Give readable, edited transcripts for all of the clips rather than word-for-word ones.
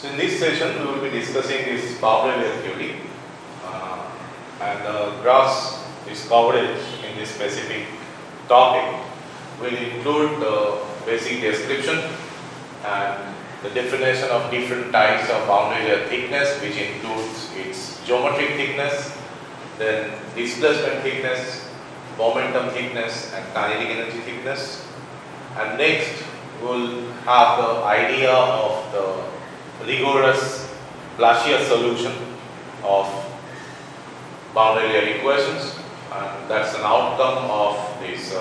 So in this session we will be discussing this boundary layer theory and the gross this coverage in this specific topic will include the basic description and the definition of different types of boundary layer thickness, which includes its geometric thickness, then displacement thickness, momentum thickness and kinetic energy thickness. And next we will have the idea of the rigorous Placier solution of boundary layer equations, and that's an outcome of this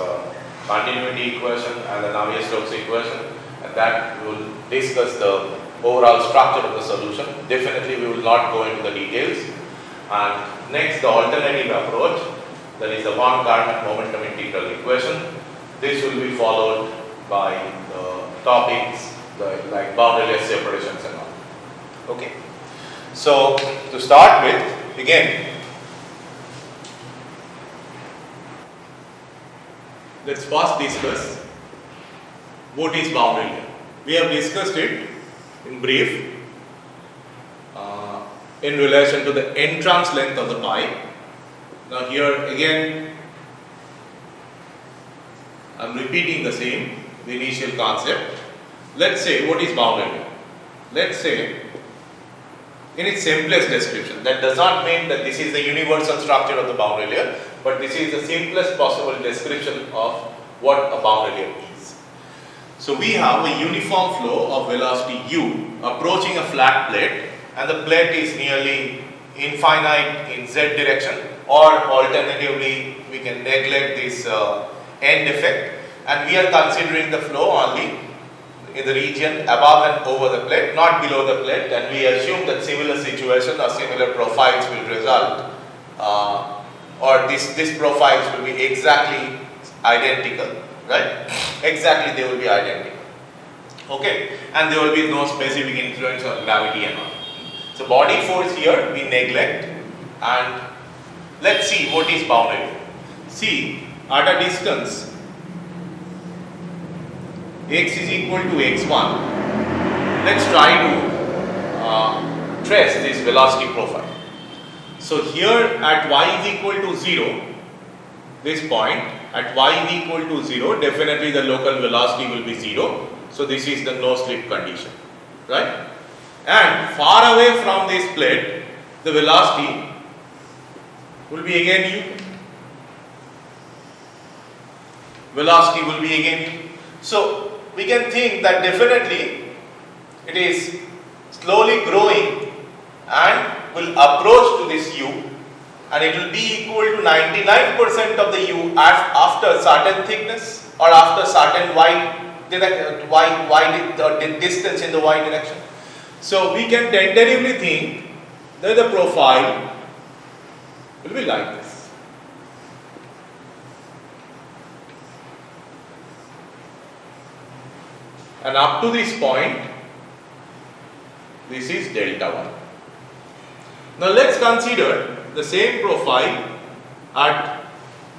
continuity equation and the Navier-Stokes equation, and that we will discuss the overall structure of the solution. Definitely we will not go into the details. And next, the alternative approach, that is the von Karman momentum integral equation. This will be followed by the topics like boundary layer separations and all. Okay. So to start with, again, let's first discuss what is boundary layer. We have discussed it in brief in relation to the entrance length of the pipe. Now here again I am repeating the same, the initial concept. Let's say what is boundary layer. Let's say in its simplest description, that does not mean that this is the universal structure of the boundary layer, but this is the simplest possible description of what a boundary layer is. So we have a uniform flow of velocity u approaching a flat plate, and the plate is nearly infinite in z direction, or alternatively we can neglect this end effect, and we are considering the flow only in the region above and over the plate, not below the plate, and we assume that similar situation or similar profiles will result, or these profiles will be exactly identical, right? Exactly, they will be identical. Okay, and there will be no specific influence on gravity and all. So body force here we neglect, and let's see what is boundary. See, at a distance x is equal to x1, let's try to trace this velocity profile. So here at y is equal to 0, this point at y is equal to 0, definitely the local velocity will be 0. So this is the no slip condition, right? And far away from this plate, the velocity will be again u. Velocity will be again u. So we can think that definitely it is slowly growing and will approach to this u, and it will be equal to 99% of the u after certain thickness or after certain distance in the y direction. So we can tentatively think that the profile will be like this. And up to this point, this is delta 1. Now let's consider the same profile at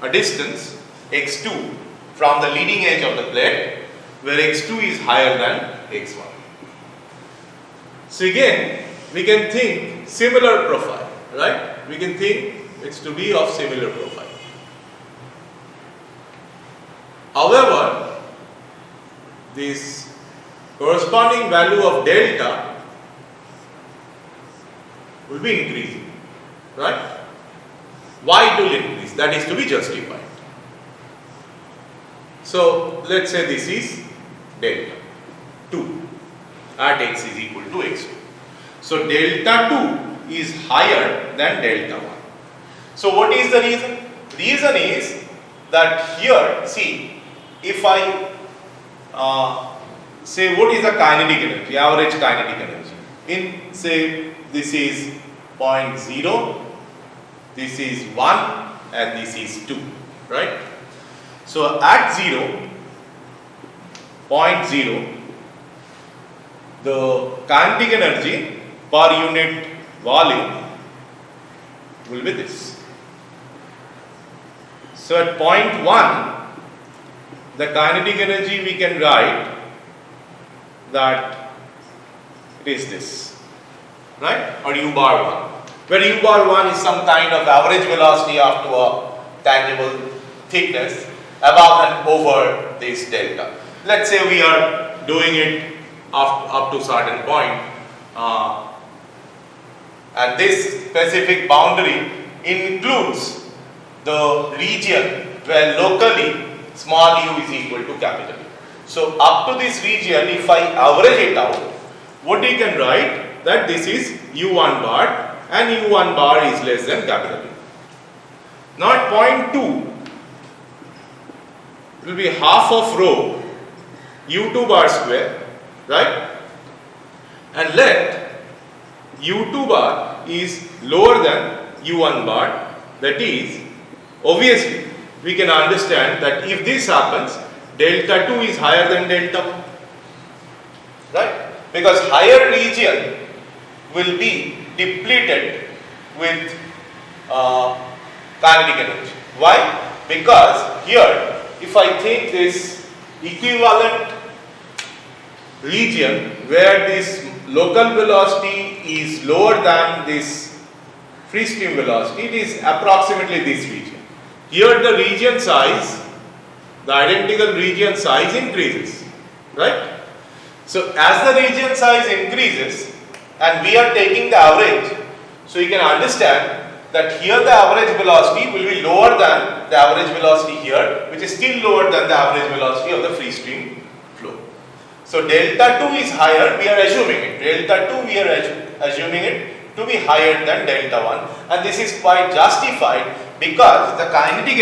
a distance x2 from the leading edge of the plate, where x2 is higher than x1. So again, we can think similar profile, right? We can think it's to be of similar profile. However, this corresponding value of delta will be increasing, right? Why it will increase? That is to be justified. So let's say this is delta 2 at x is equal to x2. So delta 2 is higher than delta 1. So what is the reason? Reason is that here, see, if I say what is the kinetic energy, average kinetic energy, in say this is 0.0, this is 1 and this is 2, right? So at 0, 0.0, the kinetic energy per unit volume will be this. So at 0.1, the kinetic energy we can write that it is this. right? Or u bar 1, where u bar 1 is some kind of average velocity up to a tangible thickness above and over this delta. Let's say we are doing it up to certain point, and this specific boundary includes the region where locally small u is equal to capital U. So up to this region, if I average it out, what you can write that this is u1 bar and u1 bar is less than capital U. Now at point 2, it will be half of rho u2 bar square, right? And let u2 bar is lower than u1 bar, that is, obviously we can understand that if this happens, delta 2 is higher than delta 1, right? Because higher region will be depleted with kinetic energy. Why? Because here, if I take this equivalent region where this local velocity is lower than this free stream velocity, it is approximately this region. Here the region size, the identical region size increases, right? So as the region size increases and we are taking the average, so you can understand that here the average velocity will be lower than the average velocity here, which is still lower than the average velocity of the free stream flow. So delta 2 is higher, we are assuming it. Delta 2 we are assuming it to be higher than delta 1, and this is quite justified because the kinetic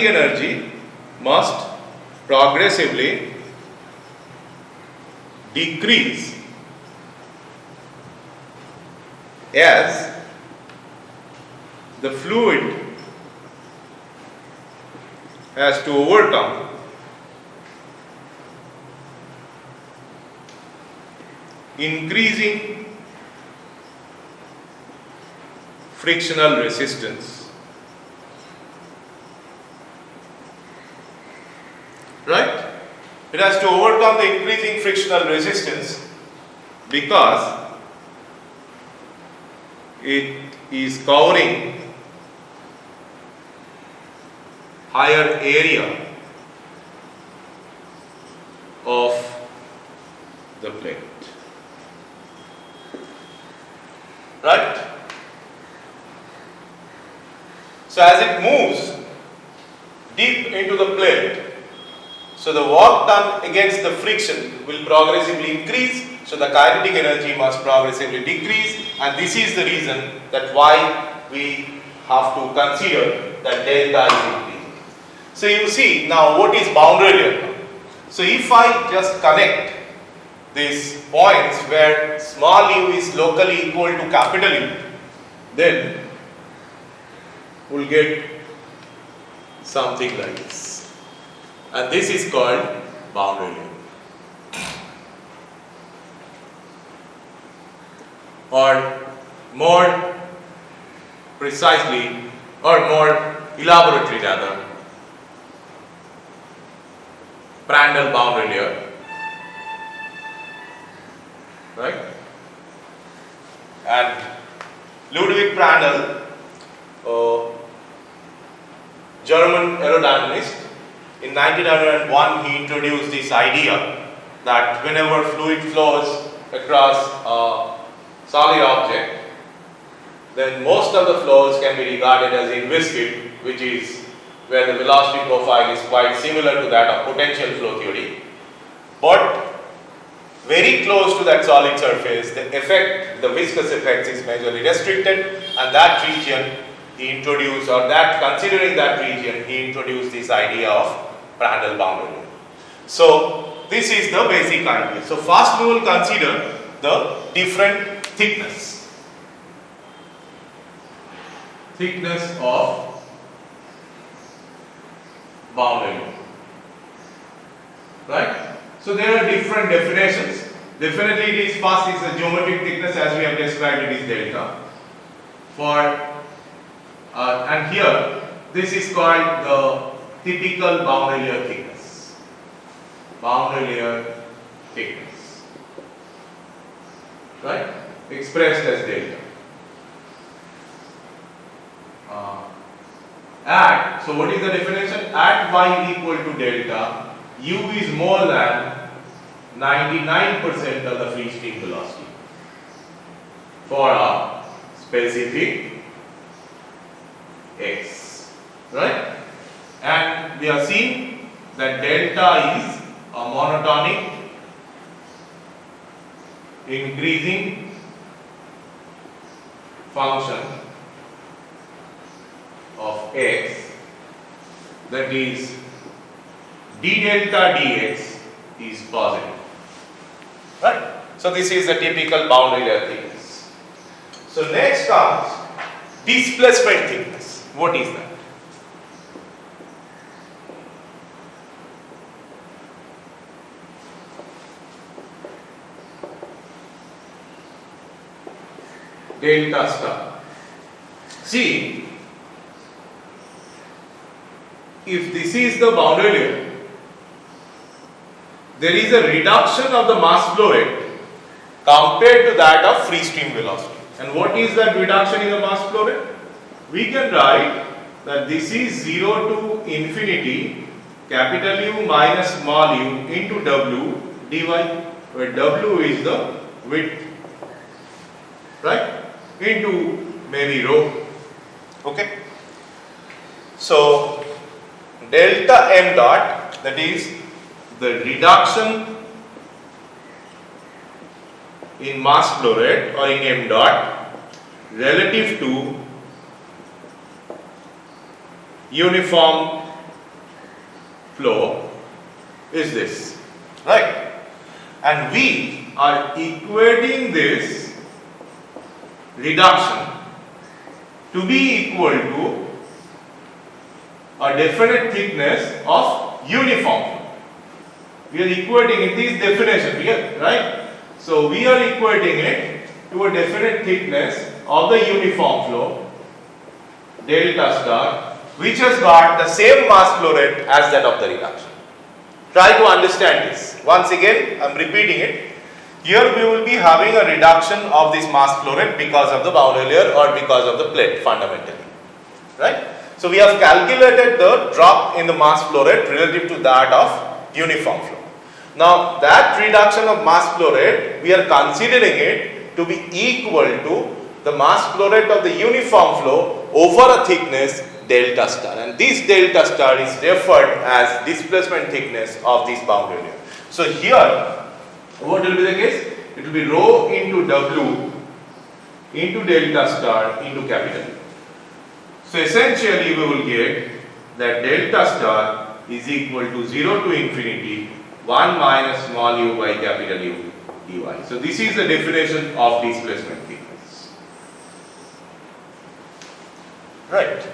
energy must progressively decrease as the fluid has to overcome increasing frictional resistance, right? It has to overcome the increasing frictional resistance because it is covering higher area of the plate, right? So as it moves deep into the plate, so the work done against the friction will progressively increase, so the kinetic energy must progressively decrease, and this is the reason that why we have to consider that delta is increasing. So you see now what is boundary layer. So if I just connect these points where small u is locally equal to capital U, then we'll get something like this, and this is called boundary layer. Or more precisely, or more elaborately rather, Prandtl boundary layer, right? And Ludwig Prandtl, German aerodynamist, in 1901 he introduced this idea that whenever fluid flows across a solid object, then most of the flows can be regarded as inviscid, which is where the velocity profile is quite similar to that of potential flow theory. But very close to that solid surface, the effect, the viscous effect is majorly restricted, and that region he introduced, or that considering that region, he introduced this idea of Prandtl boundary. So this is the basic idea. So first we will consider the different thickness of boundary, right? So there are different definitions. Definitely it is first is the geometric thickness as we have described, it is delta. And here this is called the typical boundary layer thickness. right, expressed as delta. So what is the definition? At y equal to delta, u is more than 99% of the free stream velocity for a specific x, right? And we are seeing that delta is a monotonic increasing function of x, that is d delta dx is positive, right? So this is the typical boundary layer thickness. So next comes displacement thickness. What is that? Delta star. See, if this is the boundary layer, there is a reduction of the mass flow rate compared to that of free stream velocity. And what is that reduction in the mass flow rate? We can write that this is 0 to infinity capital U minus small u into W dy, where W is the width, right, into maybe rho. Okay. So delta m dot, that is the reduction in mass flow rate or in m dot relative to uniform flow is this, right? And we are equating this reduction to be equal to a definite thickness of uniform flow. We are equating it, this definition here, right? So we are equating it to a definite thickness of the uniform flow, delta star, which has got the same mass flow rate as that of the reduction. Try to understand this. Once again, I am repeating it. Here we will be having a reduction of this mass flow rate because of the boundary layer or because of the plate fundamentally, right? So we have calculated the drop in the mass flow rate relative to that of uniform flow. Now that reduction of mass flow rate, we are considering it to be equal to the mass flow rate of the uniform flow over a thickness delta star, and this delta star is referred as displacement thickness of this boundary layer. So here what will be the case? It will be rho into W into delta star into capital U. So essentially we will get that delta star is equal to 0 to infinity 1 minus small u by capital U dy. So this is the definition of displacement thickness, right?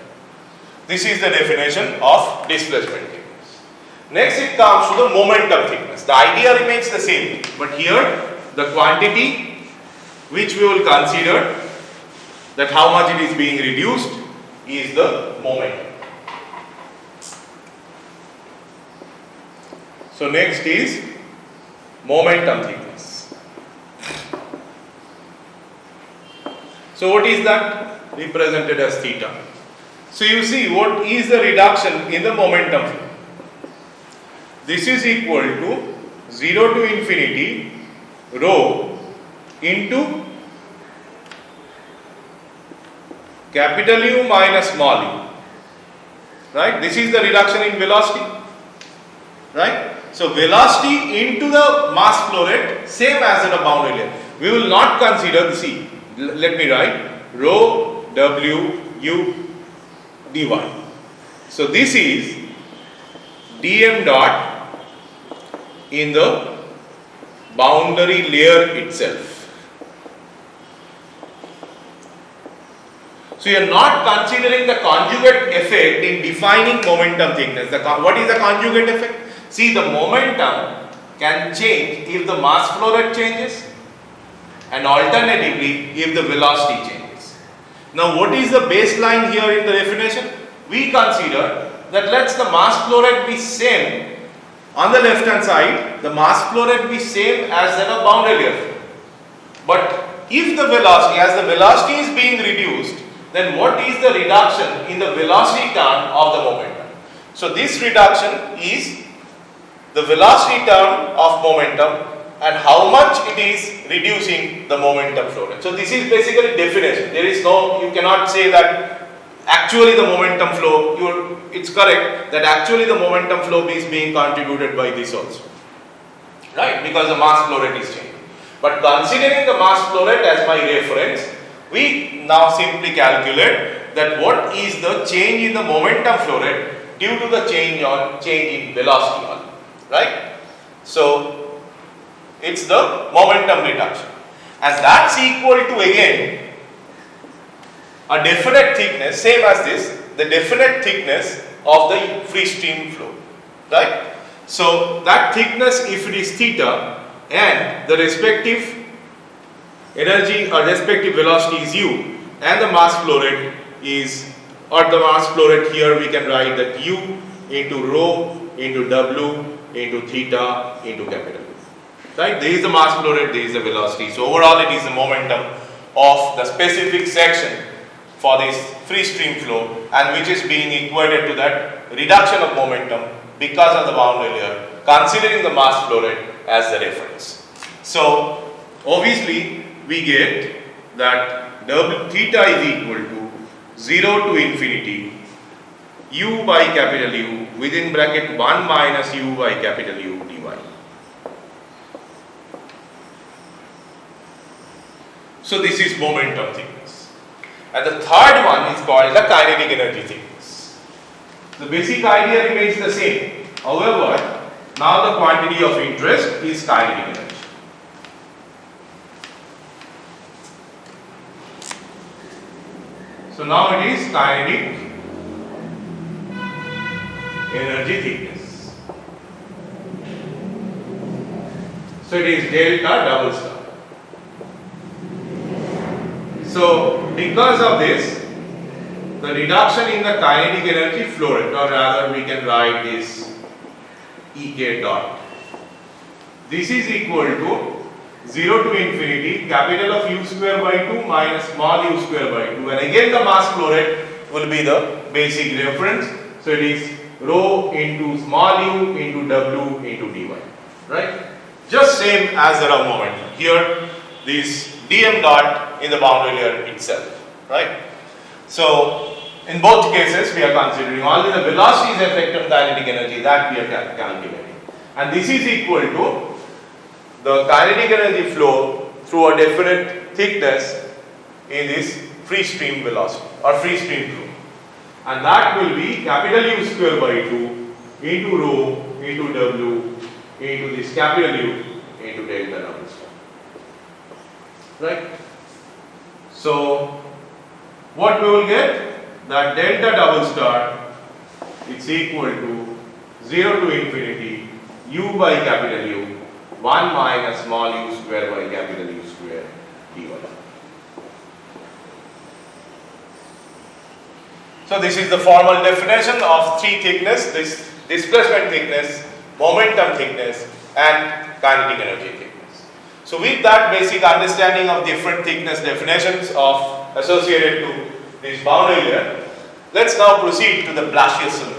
This is the definition of displacement thickness. Next it comes to the momentum thickness. The idea remains the same, but here the quantity which we will consider, that how much it is being reduced, is the momentum. So next is momentum thickness. So what is that? Represented as theta. So you see, what is the reduction in the momentum flow? This is equal to 0 to infinity rho into capital U minus small u, right? This is the reduction in velocity, right? So velocity into the mass flow rate, same as in a boundary layer. We will not consider the C. Let me write rho W U dy. So this is dm dot in the boundary layer itself. So you are not considering the conjugate effect in defining momentum thickness. What is the conjugate effect? See, the momentum can change if the mass flow rate changes, and alternatively if the velocity changes. Now what is the baseline here in the definition? We consider that let the mass flow rate be same on the left hand side, the mass flow rate be same as that of boundary layer. But if the velocity, as the velocity is being reduced, then what is the reduction in the velocity term of the momentum? So this reduction is the velocity term of momentum and how much it is reducing the momentum flow rate. So this is basically definition. There is no, you cannot say that actually the momentum flow, it's correct that actually the momentum flow is being contributed by this also, right, because the mass flow rate is changing. But considering the mass flow rate as my reference, we now simply calculate that what is the change in the momentum flow rate due to the change in velocity only, right? So it's the momentum reduction, and that's equal to again a definite thickness, same as this, the definite thickness of the free stream flow, right? So that thickness, if it is theta, and the respective energy or respective velocity is u, and the mass flow rate is, or the mass flow rate here we can write that u into rho into w into theta into capital U, right? There is the mass flow rate, there is the velocity. So overall it is the momentum of the specific section for this free stream flow, and which is being equated to that reduction of momentum because of the boundary layer, considering the mass flow rate as the reference. So obviously we get that theta is equal to 0 to infinity u by capital U within bracket 1 minus u by capital U dy. So this is momentum thickness. And the third one is called the kinetic energy thickness. The basic idea remains the same. However, now the quantity of interest is kinetic energy. So now it is kinetic energy thickness. So it is delta double star. So because of this, the reduction in the kinetic energy flow rate, or rather we can write this Ek dot. This is equal to 0 to infinity capital of U square by 2 minus small u square by 2, and again the mass flow rate will be the basic reference. So it is rho into small u into w into dy, right? Just same as the rough momentum. Here this dm dot in the boundary layer itself, right? So in both cases we are considering only the velocity is effect of kinetic energy that we are calculating, and this is equal to the kinetic energy flow through a definite thickness in this free stream velocity or free stream flow, and that will be capital U square by 2 into rho into w into this capital U into delta double star, right? So what we will get, that delta double star is equal to 0 to infinity u by capital U 1 minus small u square by capital U square dy. So this is the formal definition of three thickness: this displacement thickness, momentum thickness, and kinetic energy thickness. So with that basic understanding of different thickness definitions of associated to this boundary layer, let's now proceed to the Blasius solution.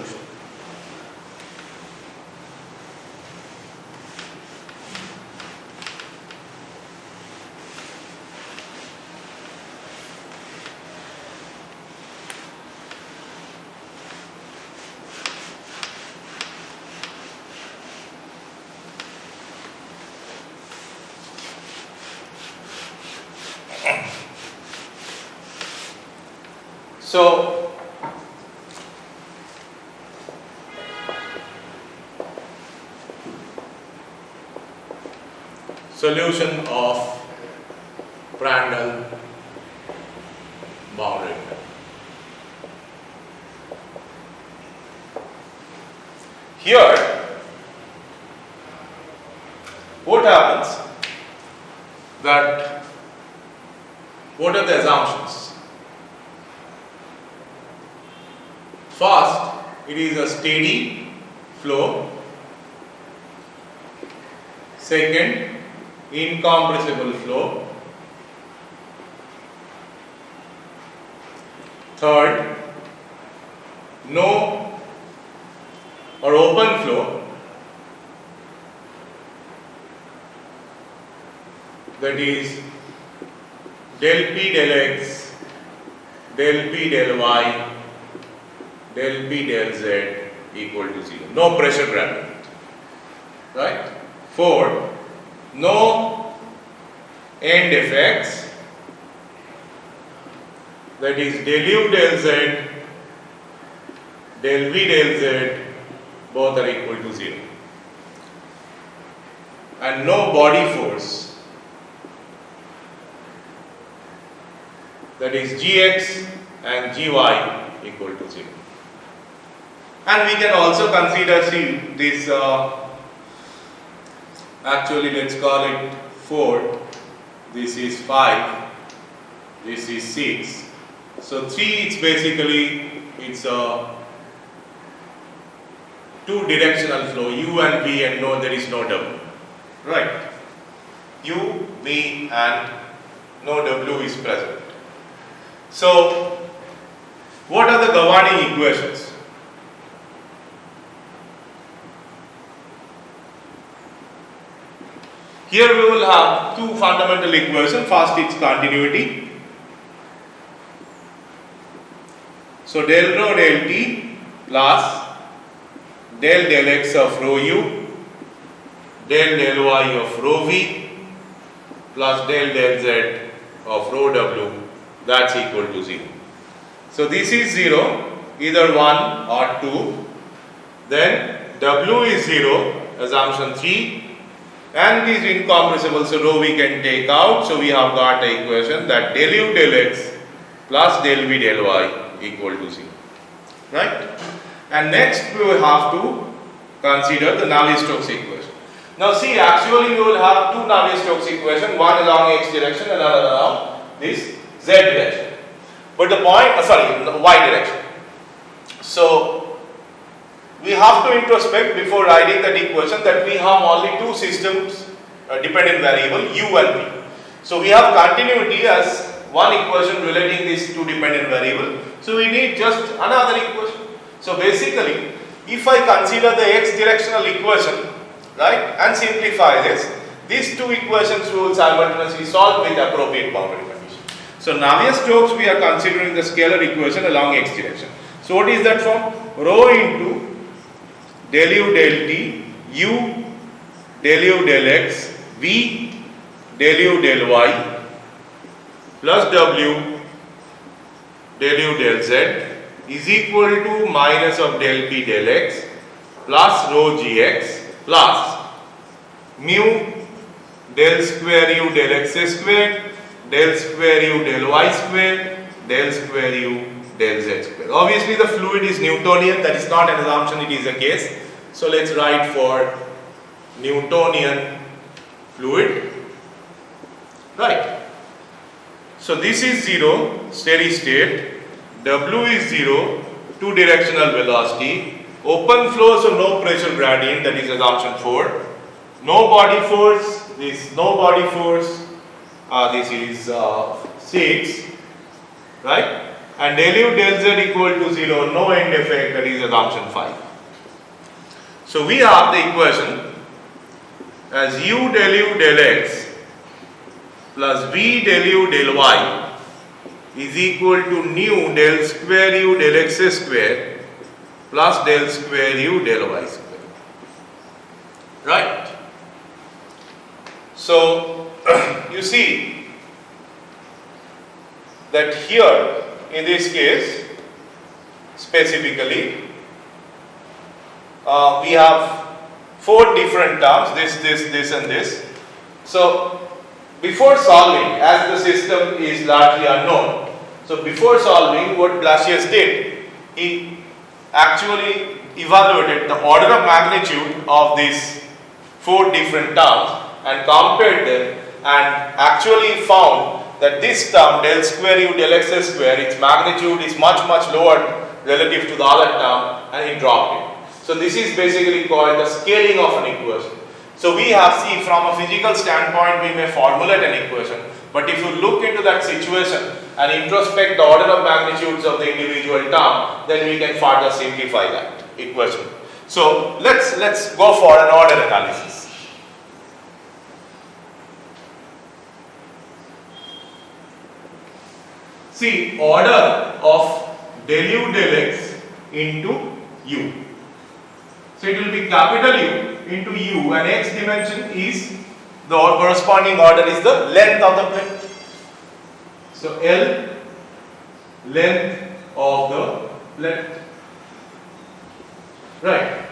So solution of Prandtl boundary. Here what happens, that what are the assumptions? First, it is a steady flow. Second, incompressible flow. Third, no or open flow, that is del P del X, del P del Y, del P del Z equal to 0. No pressure gradient. Right? Fourth, no end effects, that is del U del Z, del V del Z, both are equal to 0. And no body force, that is Gx and Gy equal to 0. And we can also consider, see, this actually let's call it 4, this is 5, this is 6. So 3 it's basically, it's a two directional flow, U and V, and no, there is no W. Right? U, V and no W is present. So what are the governing equations? Here we will have two fundamental equations. First, its continuity. So del rho del T plus del X of rho U, del Y of rho V plus del Z of rho W, that's equal to 0. So this is 0, either 1 or 2. Then W is 0, assumption 3. And it is incompressible, so rho we can take out. So we have got the equation that del U del X plus del V del Y equal to 0. Right? And next we will have to consider the Navier-Stokes equation. Now see, actually we will have two Navier-Stokes equations, one along X direction and another along this Z direction. But the point, the Y direction. So we have to introspect before writing that equation that we have only two systems, dependent variable U and V. So we have continuity as one equation relating these two dependent variables. So we need just another equation. So basically, if I consider the X directional equation, right, and simplify this, these two equations we will simultaneously solve with appropriate boundary condition. So Navier-Stokes we are considering the scalar equation along X direction. So what is that form? Rho into del U del T, U del U del X, V del U del Y plus W del U del Z is equal to minus of del P del X plus rho Gx plus mu del square U del X square, del square U del Y square, del square U del Z square. Obviously the fluid is Newtonian, that is not an assumption, it is a case. So let's write for Newtonian fluid. Right. So this is 0, steady state. W is 0, two directional velocity. Open flow, so no pressure gradient, that is assumption 4. No body force, this no body force, this is 6. Right. And del U del Z equal to 0, no end effect, that is assumption 5. So we have the equation as U del U del X plus V del U del Y is equal to nu del square U del X square plus del square U del Y square. Right? So you see that here in this case specifically we have 4 different terms, this and this. So before solving, as the system is largely unknown, so before solving, what Blasius did, he actually evaluated the order of magnitude of these 4 different terms and compared them and actually found that this term del square U del X square, its magnitude is much lower relative to the other term, and he dropped it. So this is basically called the scaling of an equation. So we have, see, from a physical standpoint we may formulate an equation, but if you look into that situation, and introspect the order of magnitudes of the individual term, then we can further simplify that equation. So let's go for an order analysis. See, order of del u del x into u. So it will be capital U into u, and x dimension is the corresponding order is the length of the plate. So L, length of the plate. Right.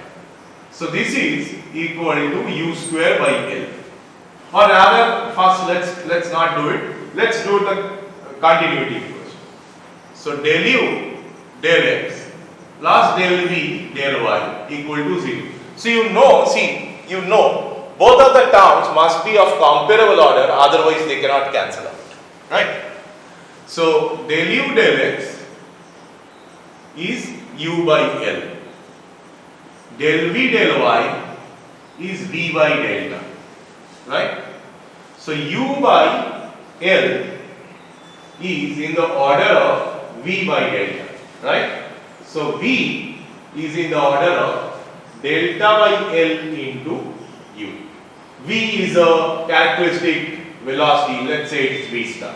So this is equal to u square by L. Or rather, first let's not do it. Let's do the continuity equation. So del u del x plus del v del y equal to 0. So you know both of the terms must be of comparable order, otherwise they cannot cancel out. Right? So del u del x is u by L. Del v del y is v by delta. Right? So u by L is in the order of v by delta. Right? So v is in the order of delta by L into u. V is a characteristic velocity, let's say it's v star.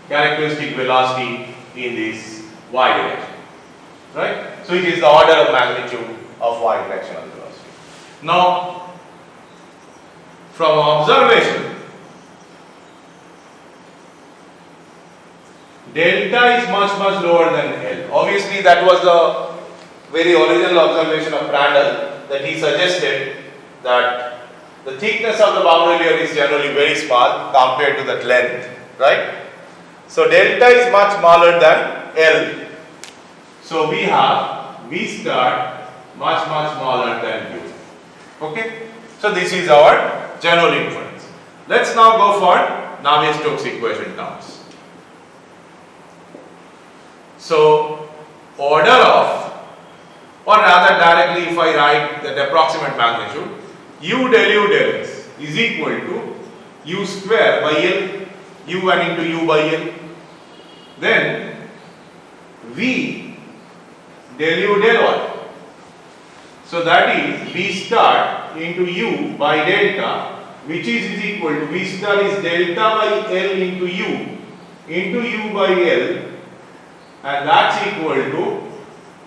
Characteristic velocity in this y direction. Right? So it is the order of magnitude of y directional velocity. Now, from observation, delta is much lower than L. Obviously, that was the very original observation of Prandtl, that he suggested that the thickness of the boundary layer is generally very small compared to that length, right? So delta is much smaller than L. So we have V star much smaller than U. Okay? So this is our general inference. Let's now go for Navier-Stokes equation terms. So order of, or rather directly if I write the approximate magnitude, u del x is equal to u square by L, u1 into u by L. Then v del u del y. So that is v star into u by delta, which is equal to v star is delta by L into u by L, and that's equal to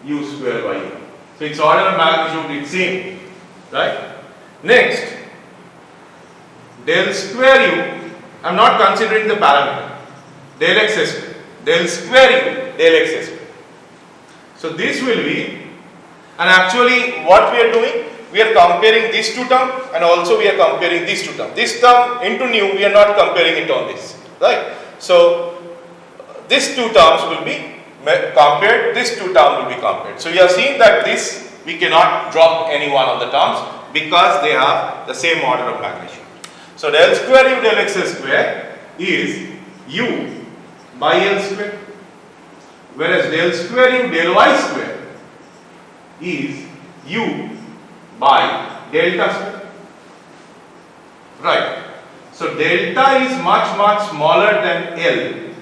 u square by L. So its order of magnitude is same, right? Next, del square u, I am not considering the parameter, del x square, del square u, del x square. So this will be, and actually what we are doing, we are comparing these two terms and also we are comparing these two terms. This term into nu, we are not comparing it on this, right? So these two terms will be compared, this two terms will be compared. So you have seen that this, we cannot drop any one of the terms because they have the same order of magnitude. So del square u del x square is u by L square, whereas del square u del y square is u by delta square. Right. So delta is much smaller than L.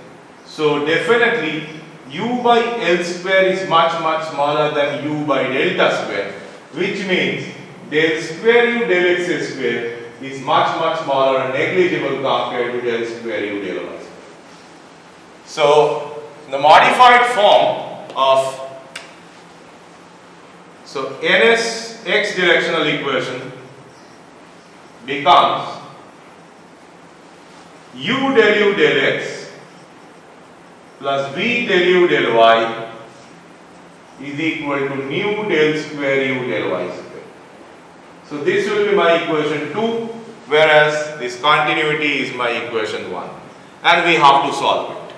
So definitely u by L square is much smaller than u by delta square, which means del square u del x square is much smaller and negligible compared to del square u del y square. So the modified form of NS x directional equation becomes u del x plus v del u del y is equal to nu del square u del y square. So this will be my equation 2, whereas this continuity is my equation 1, and we have to solve it,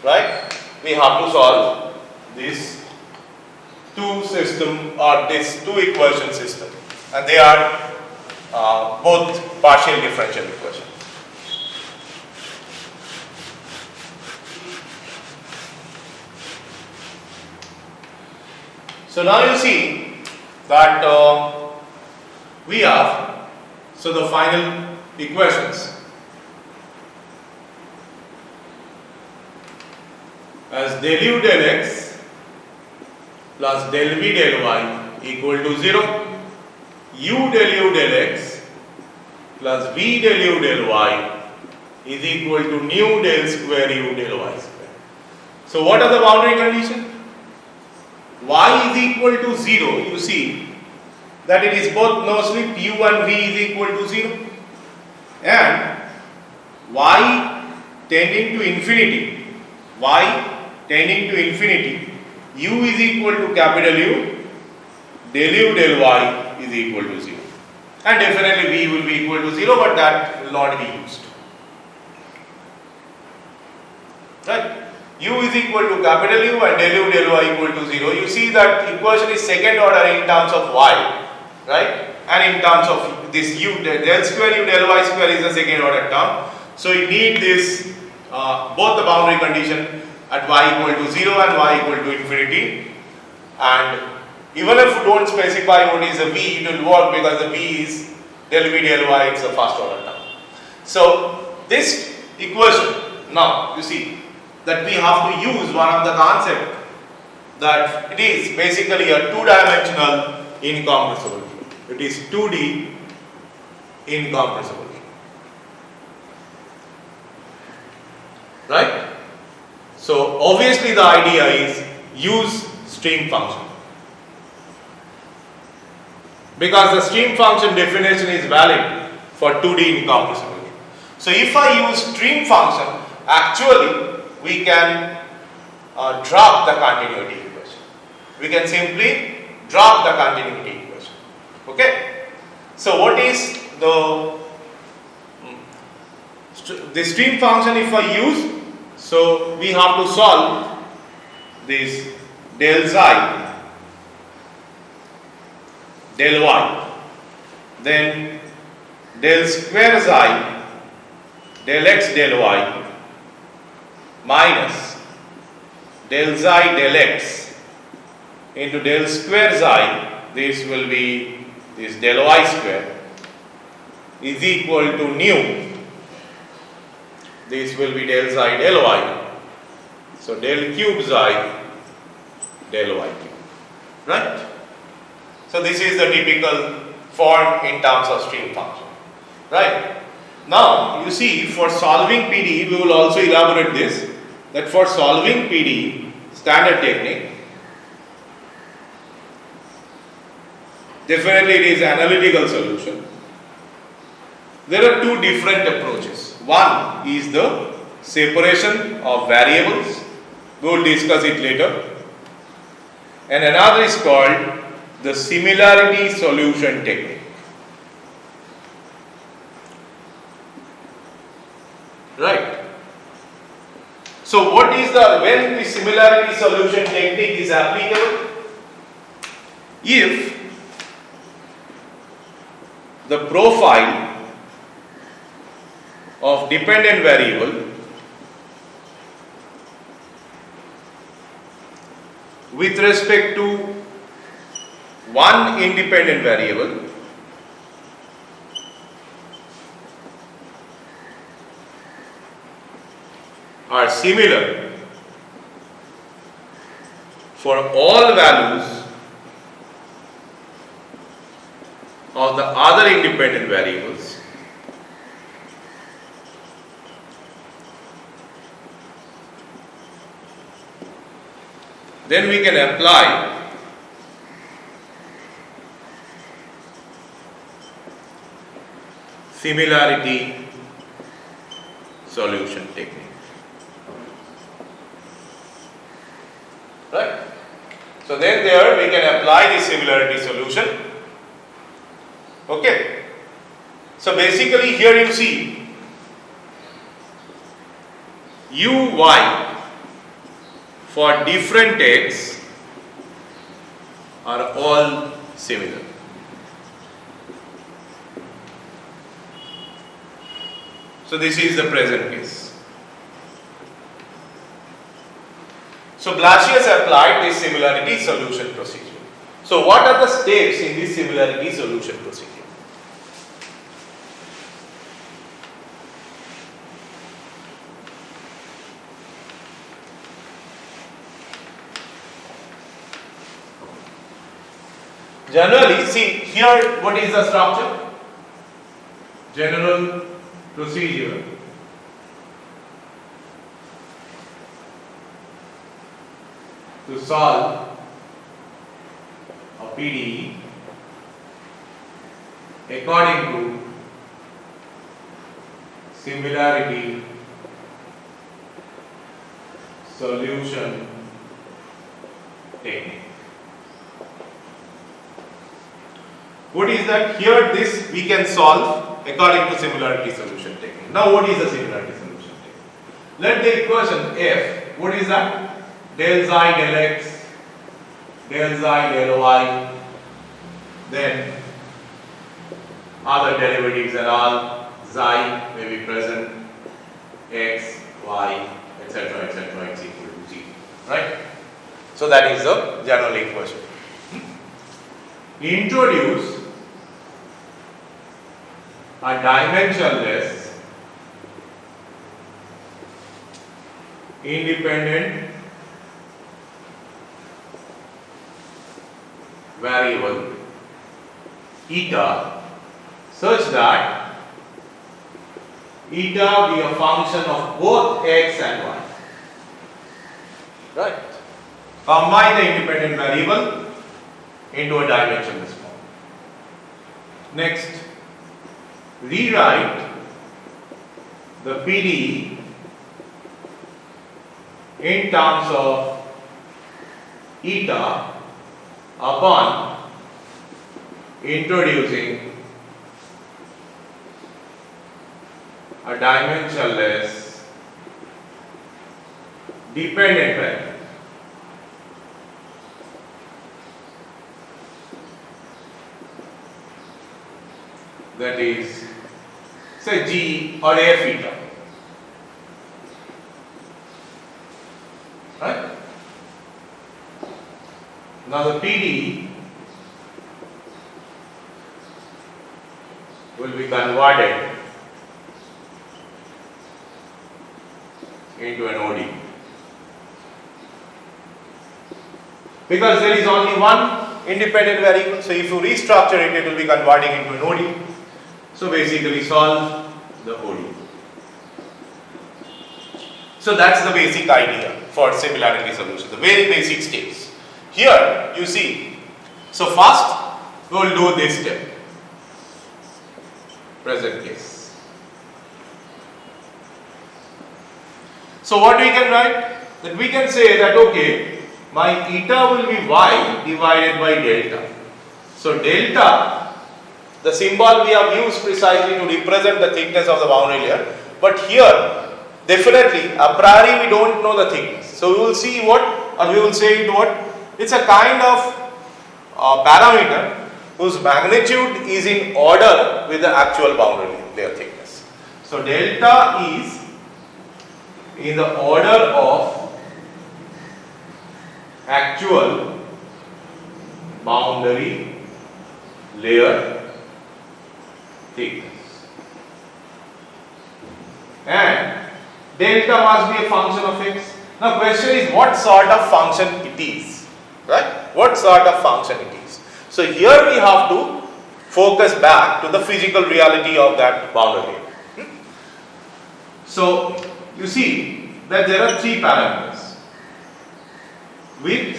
right? We have to solve this two system or this two equation system, and they are both partial differential equations. So now you see that we have the final equations. as del u del x plus del v del y equal to 0. U del u del x plus v del u del y is equal to nu del square u del y square. So what are the boundary conditions? Y is equal to 0. You see that it is both no slip u and v is equal to 0, and y tending to infinity, u is equal to capital U, del u del y is equal to 0, and definitely v will be equal to 0, but that will not be used. Right? U is equal to capital U and del u del y equal to 0. You see that equation is second order in terms of y, right? And in terms of this u, del square u del y square is the second order term. So you need this both the boundary condition at y equal to 0 and y equal to infinity, and even if you don't specify what is the v, it will work because the v is del v del y, it's a first order term. So this equation, now you see that we have to use one of the concept that it is basically a two-dimensional incompressible fluid. It is 2D incompressible fluid. Right? So obviously the idea is use stream function, because the stream function definition is valid for 2D incompressible fluid. So if I use stream function, actually we can drop the continuity equation. We can simply drop the continuity equation. Okay? So what is the stream function if I use? So we have to solve this del xi, del y, then del square xi, del x del y, minus del xi del x into del square xi, this will be this del y square, is equal to nu, this will be del xi del y, so del cube xi del y cube, right? So this is the typical form in terms of stream function, right? Now you see, for solving PD we will also elaborate this, that for solving PD standard technique, definitely it is analytical solution. There are two different approaches. One is the separation of variables, we will discuss it later, and another is called the similarity solution technique. Right? So what is when the similarity solution technique is applicable? If the profile of dependent variable with respect to one independent variable are similar for all values of the other independent variables, then we can apply similarity solution technique. Right? So then there we can apply the similarity solution. Okay. So basically here you see uy for different x are all similar. So this is the present case. So Blasius applied this similarity solution procedure. So what are the steps in this similarity solution procedure? Generally, see here what is the structure? General procedure. To solve a PDE according to similarity solution technique. What is that? Here this we can solve according to similarity solution technique. Now what is the similarity solution technique? Let the equation f, what is that? Del xi del x, del xi del y, then other derivatives and all, xi may be present, x, y, etc., etc., x equal to 0, right? So that is the general equation. Introduce a dimensionless independent variable eta such that eta be a function of both x and y. Right? Combine the independent variable into a dimensionless form. Next, rewrite the PDE in terms of eta upon introducing a dimensionless dependent variable. That is, say g or a theta, right? Now the PDE will be converted into an ODE because there is only one independent variable. So if you restructure it, it will be converting into an ODE. So basically solve the ODE. So that's the basic idea for similarity solution, the very basic steps. Here you see, so first we will do this step, present case. So what we can write? That we can say that okay, my eta will be y divided by delta. So delta, the symbol we have used precisely to represent the thickness of the boundary layer, but here definitely a priori we don't know the thickness. So we will see what, or we will say it what? It's a kind of parameter whose magnitude is in order with the actual boundary layer thickness. So delta is in the order of actual boundary layer thickness, and delta must be a function of x. Now question is what sort of function it is, right? What sort of function it is. So here we have to focus back to the physical reality of that boundary layer. So you see that there are three parameters with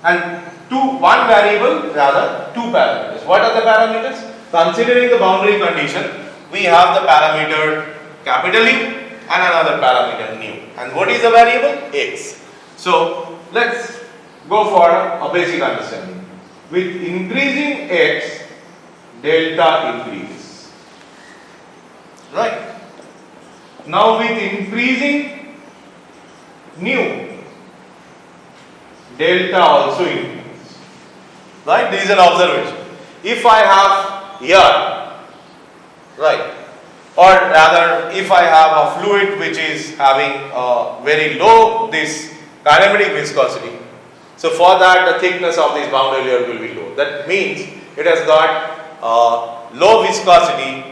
and one variable, rather two parameters. What are the parameters? Considering the boundary condition, we have the parameter capital E and another parameter nu. And what is the variable? X. So let's go for a basic understanding. With increasing x, delta increases. Right? Now with increasing nu, delta also increases. Right? This is an observation. If I have here, right, or rather if I have a fluid which is having a very low this kinematic viscosity, so for that the thickness of this boundary layer will be low. That means it has got low viscosity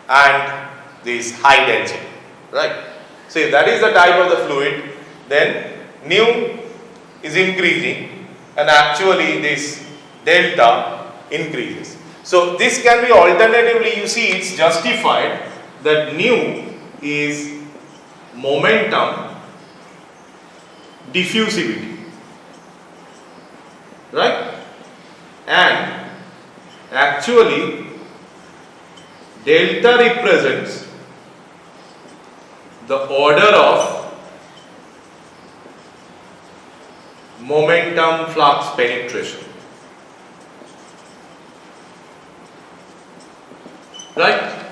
and this high density, right? So if that is the type of the fluid, then nu is increasing and actually this delta increases. So this can be alternatively, you see it's justified that nu is momentum diffusivity, right? And actually delta represents the order of momentum flux penetration, right?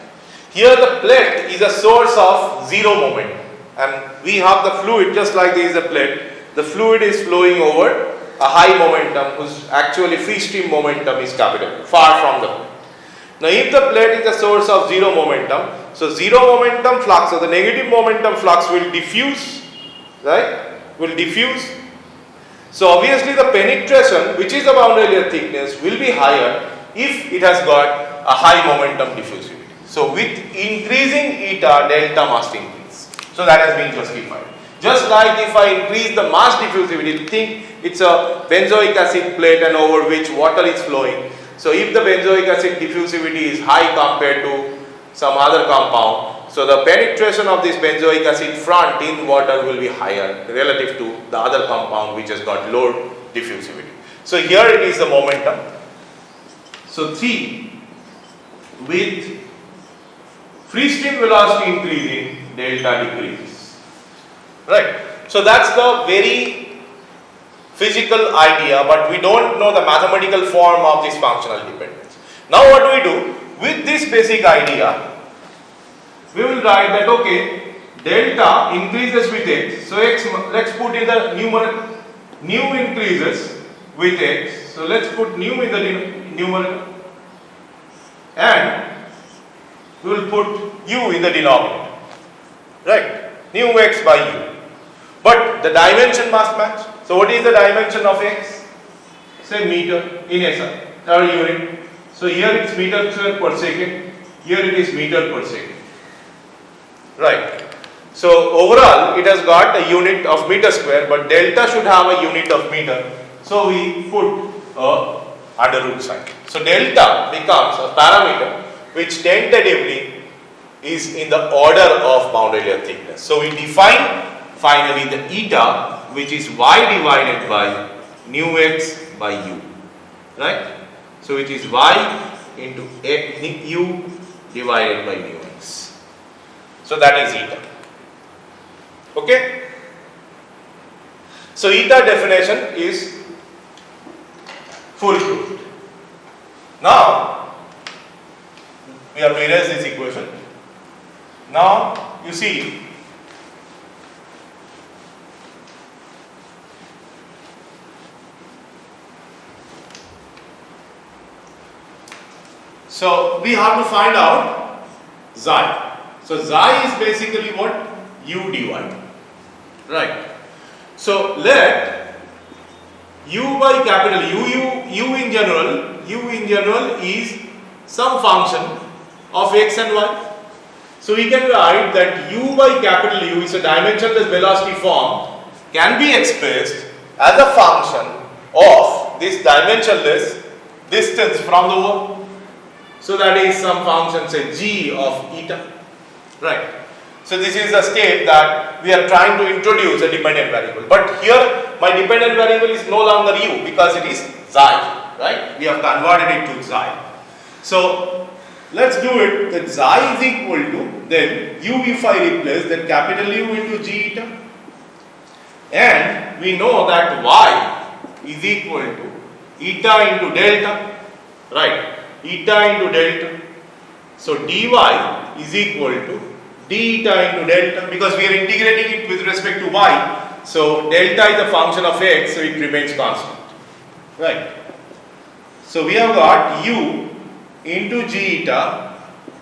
Here the plate is a source of zero momentum, and we have the fluid just like this is a plate. The fluid is flowing over a high momentum whose actually free stream momentum is capital, far from the plate. Now if the plate is a source of zero momentum, so zero momentum flux, so the negative momentum flux will diffuse, right? Will diffuse. So obviously the penetration, which is the boundary layer thickness, will be higher if it has got a high momentum diffusivity. So with increasing eta, delta must increase. So that has been justified. Just like if I increase the mass diffusivity, think it's a benzoic acid plate and over which water is flowing. So if the benzoic acid diffusivity is high compared to some other compound, so the penetration of this benzoic acid front in water will be higher relative to the other compound which has got low diffusivity. So here it is the momentum. So 3, with free stream velocity increasing, delta decreases, right? So that's the very physical idea, but we don't know the mathematical form of this functional dependence. Now what do we do? With this basic idea, we will write that okay, delta increases with x, so x, let's put in the numerator, nu increases with x, so let's put nu in the numerator, and we will put u in the denominator, right? Nu x by u. But the dimension must match. So what is the dimension of x? Say meter in SI or unit. So here it's meter square per second, here it is meter per second, right? So overall it has got a unit of meter square, but delta should have a unit of meter. So we put a under root sign. So delta becomes a parameter which tentatively is in the order of boundary layer thickness. So we define finally the eta, which is y divided by nu x by u, right? So it is y into u divided by mu x. So that is eta. Okay? So eta definition is foolproof. Now we have to erase this equation. Now you see, so we have to find out xi. So xi is basically what? U dy, right? So let u by capital u in general is some function of x and y. So we can write that u by capital U is a dimensionless velocity form, can be expressed as a function of this dimensionless distance from the world. So that is some function, say g of eta, right? So this is a state that we are trying to introduce a dependent variable, but here my dependent variable is no longer u because it is xi, right? We have converted it to xi. So let's do it, that xi is equal to, then u if I replace, then capital U into g eta, and we know that y is equal to eta into delta, right? Eta into delta. So dy is equal to d eta into delta, because we are integrating it with respect to y. So delta is a function of x, so it remains constant, right? So we have got u into g eta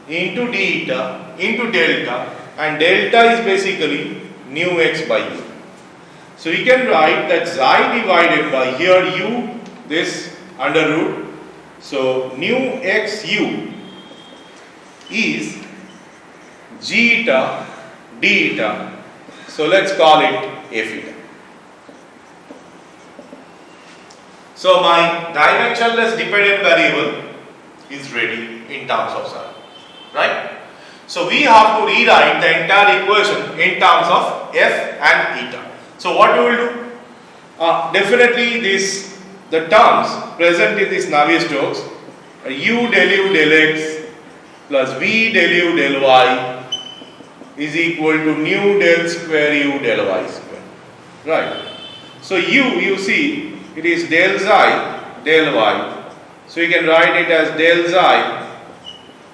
into d eta into delta, and delta is basically nu x by u. So we can write that xi divided by here u, this under root, so nu x u is g eta d eta, so let's call it f eta. So my dimensionless dependent variable is ready in terms of psi, right? So we have to rewrite the entire equation in terms of f and eta. So what we will do? Definitely the terms present in this Navier-Stokes u del u del x plus v del u del y is equal to nu del square u del y square, right? So you see it is del xi del y, so you can write it as del xi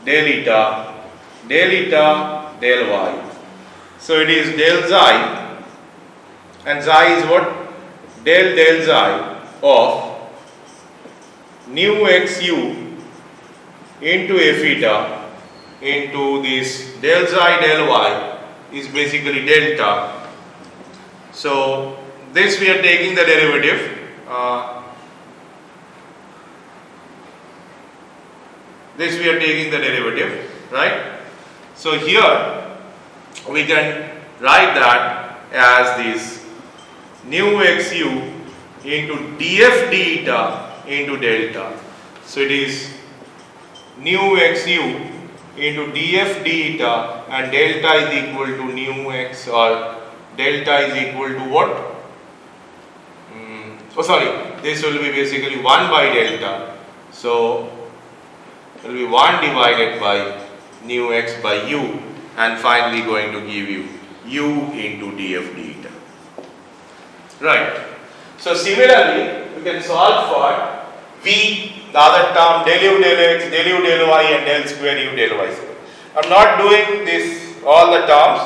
del eta del y. So it is del xi, and xi is what? Del xi of nu xu into f eta into this del xi del y is basically delta. So this we are taking the derivative. Right? So here we can write that as this nu xu into df d eta into delta. So it is nu xu into df d eta, and delta is equal to nu x, or delta is equal to what? This will be basically 1 by delta. So it will be 1 divided by nu x by u, and finally going to give you u into df d eta. Right. So similarly, we can solve for v, the other term del u del x, del u del y, and del square u del y square. I'm not doing this all the terms.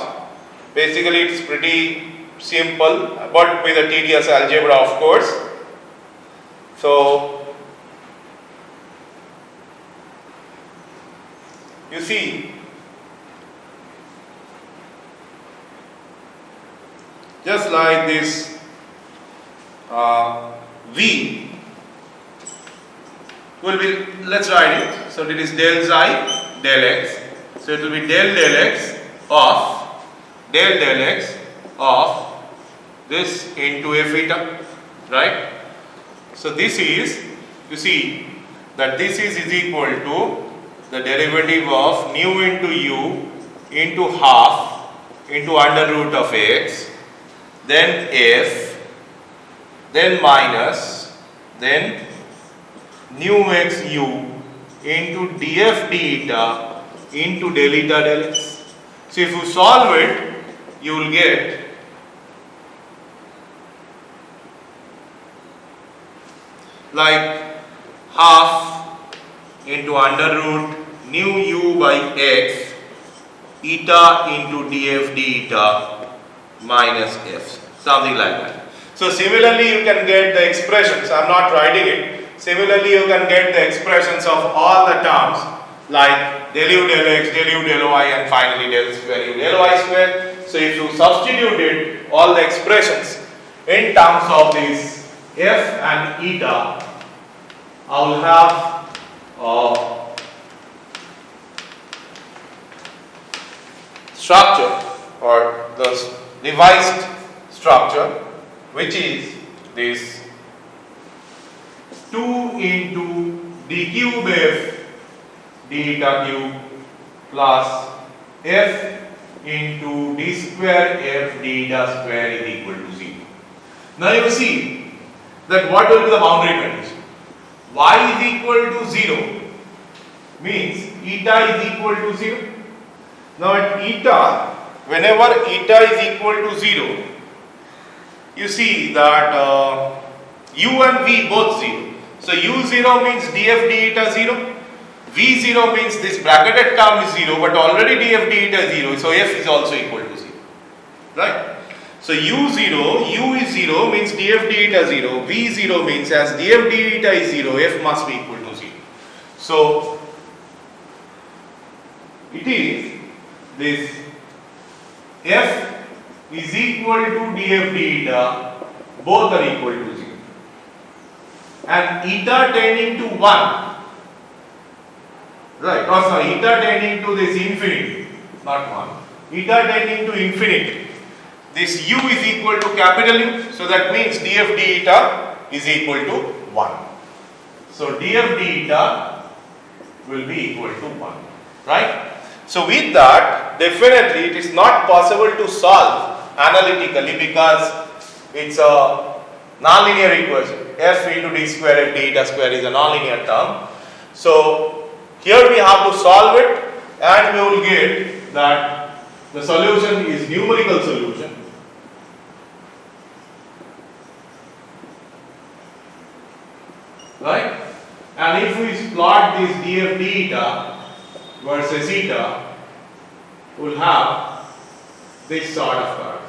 Basically, it's pretty simple, but with a tedious algebra, of course. So you see, just like this v will be, let's write it. So it is del xi del x. So it will be del x of this into f eta, right? So this is, you see that this is equal to the derivative of nu into u into half into under root of x, then f, then minus, then nu x u into df d eta into del eta del x. So if you solve it, you will get like half into under root nu u by x eta into df d eta minus f, something like that. So similarly you can get the expressions. I am not writing it. Similarly you can get the expressions of all the terms like del u del x, del u del y, and finally del square u del y square. So if you substituted all the expressions in terms of this f and eta, I will have structure, or the revised structure, which is this 2 into d cube f d eta cube plus f into d square f d eta square is equal to 0. Now you see that what will be the boundary condition? Y is equal to 0 means eta is equal to 0. Now at eta, whenever eta is equal to 0, you see that u and v both 0. So u0 means df d eta 0, v0 means this bracketed term is 0, but already df d eta 0, so f is also equal to 0, right? So u0, u is 0 means df d eta 0, v0 means as df d eta is 0, f must be equal to 0. So it is this f is equal to df d eta, both are equal to 0, and eta tending to 1, right, or sorry, eta tending to this infinity, not 1, eta tending to infinity, this u is equal to capital U, so that means df d eta is equal to 1. So df d eta will be equal to 1, right? So with that, definitely it is not possible to solve analytically because it's a nonlinear equation. F into d square f d eta square is a nonlinear term. So here we have to solve it, and we will get that the solution is numerical solution. Right? And if we plot this df d eta versus eta, we will have this sort of curve,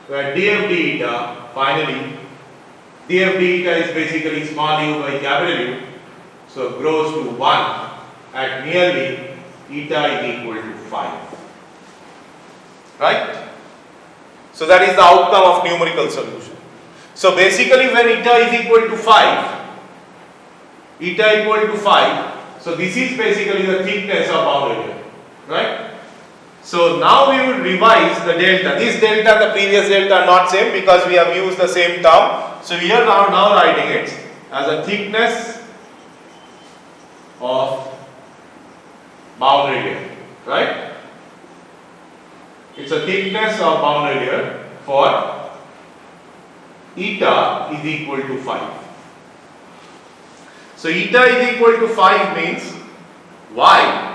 where df d eta finally, df d eta is basically small u by capital U, so grows to 1 at nearly eta is equal to 5. Right? So that is the outcome of numerical solution. So basically when eta is equal to 5, so this is basically the thickness of boundary layer, right? So now we will revise the delta. This delta, the previous delta are not same because we have used the same term. So we are now writing it as a thickness of boundary layer, right? It's a thickness of boundary layer for eta is equal to 5. So eta is equal to 5 means y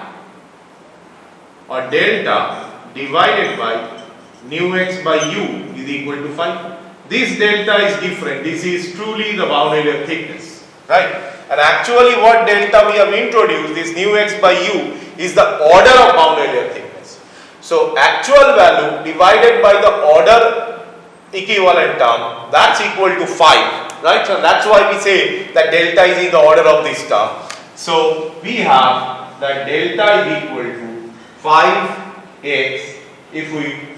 or delta divided by nu x by u is equal to 5. This delta is different. This is truly the boundary layer thickness, right? And actually what delta we have introduced, this nu x by u, is the order of boundary layer thickness. So actual value divided by the order equivalent term, that's equal to 5, right? So that's why we say that delta is in the order of this term. So we have that delta is equal to 5x if we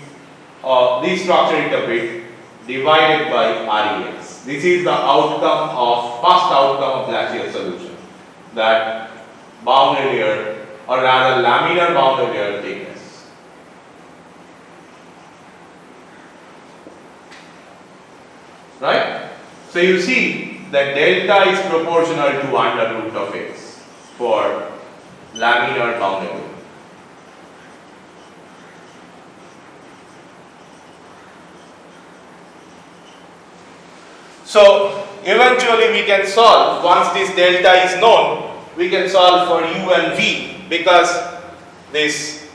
restructure it a bit, divided by Rex. This is the outcome of first outcome of Blassius solution, that boundary layer, or rather laminar boundary layer thickness. Right? So you see that delta is proportional to under root of x for laminar boundary layer. So eventually we can solve, once this delta is known, we can solve for u and v, because this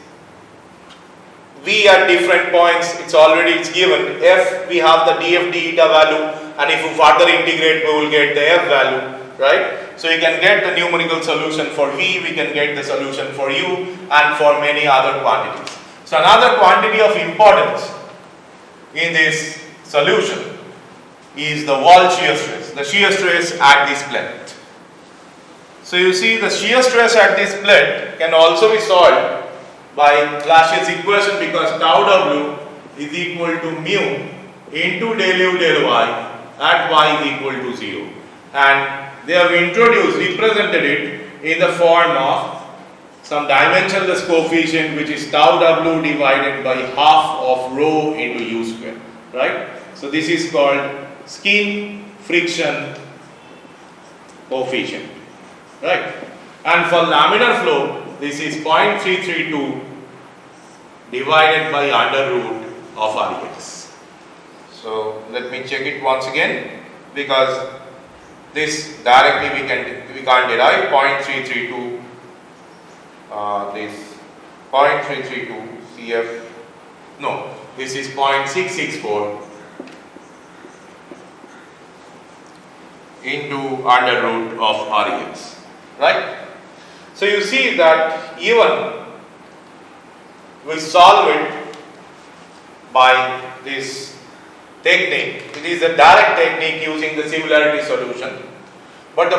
v at different points, it's given. F, we have the df d eta value, and if we further integrate, we will get the f value, right? So you can get the numerical solution for v, we can get the solution for u, and for many other quantities. So another quantity of importance in this solution is the wall shear stress, the shear stress at this plate. So you see the shear stress at this plate can also be solved by Blassius equation, because tau w is equal to mu into del u del y at y is equal to 0, and they have represented it in the form of some dimensionless coefficient, which is tau w divided by half of rho into u square, right? So this is called skin friction coefficient, right? And for laminar flow, this is 0.332 divided by under root of Rex. So let me check it once again, because this directly we can't derive 0.332 this 0.332 CF, no, this is 0.664 into under root of Rex, right? So you see that even we solve it by this technique. It is a direct technique using the similarity solution, but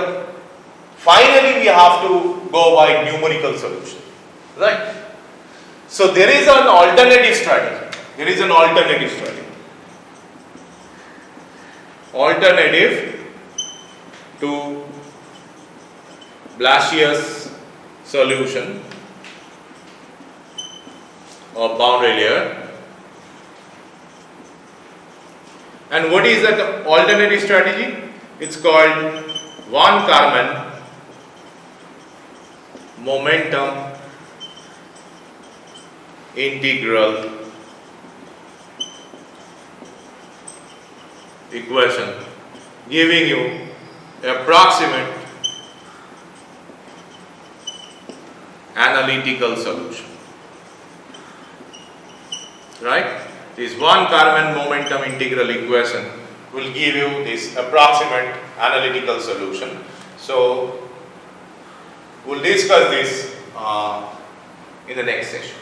finally we have to go by numerical solution, right? So there is an alternative strategy. Alternative to Blassius solution of boundary layer. And what is that alternative strategy? It's called von Karman momentum integral equation, giving you approximate analytical solution. Right? This von Karman momentum integral equation will give you this approximate analytical solution. So we'll discuss this in the next session.